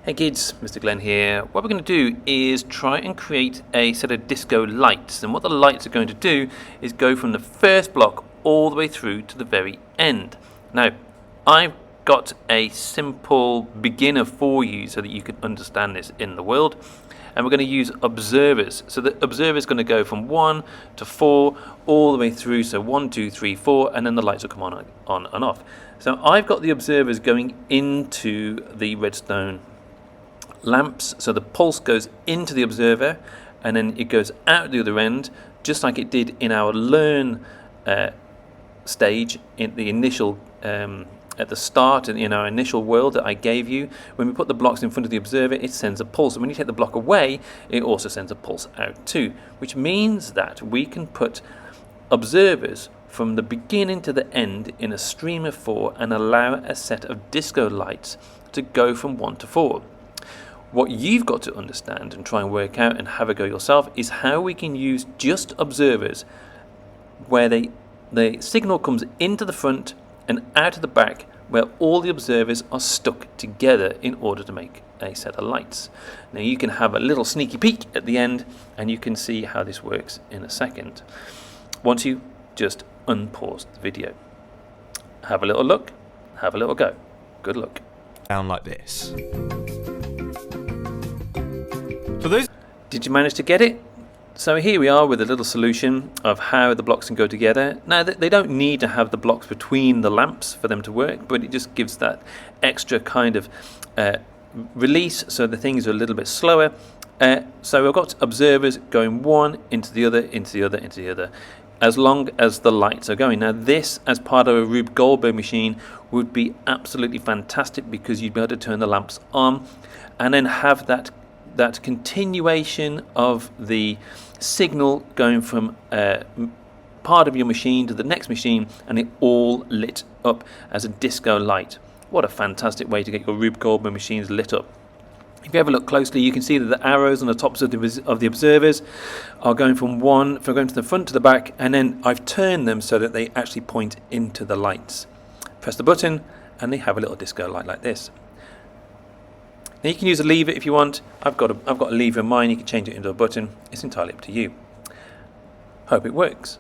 Hey kids, Mr. Glenn here. What we're going to do is try and create a set of disco lights, and what the lights are going to do is go from the first block all the way through to the very end. Now, I've got a simple beginner for you so that you can understand this in the world, and we're going to use observers. So the observer is going to go from 1 to 4 all the way through, so 1, 2, 3, 4, and then the lights will come on and off. So I've got the observers going into the redstone lamps, so the pulse goes into the observer and then it goes out the other end, just like it did in our learn stage in the initial at the start in our initial world that I gave you. When we put the blocks in front of the observer, it sends a pulse, and when you take the block away, it also sends a pulse out too, which means that we can put observers from the beginning to the end in a stream of 4 and allow a set of disco lights to go from 1 to 4. What you've got to understand and try and work out and have a go yourself is how we can use just observers where the signal comes into the front and out of the back, where all the observers are stuck together in order to make a set of lights. Now you can have a little sneaky peek at the end and you can see how this works in a second. Once you just unpause the video. Have a little look, have a little go. Good luck. Down like this. For those, did you manage to get it? So here we are with a little solution of how the blocks can go together. Now they don't need to have the blocks between the lamps for them to work, but it just gives that extra kind of release, so the things are a little bit slower. So we've got observers going one into the other, into the other, into the other, as long as the lights are going. Now this, as part of a Rube Goldberg machine, would be absolutely fantastic because you'd be able to turn the lamps on and then have that continuation of the signal going from part of your machine to the next machine, and it all lit up as a disco light. What a fantastic way to get your Rube Goldberg machines lit up. If you have a look closely, you can see that the arrows on the tops of the observers are going from going to the front to the back, and then I've turned them so that they actually point into the lights. Press the button and they have a little disco light like this. Now you can use a lever if you want. I've got a lever in mine. You can change it into a button. It's entirely up to you. Hope it works.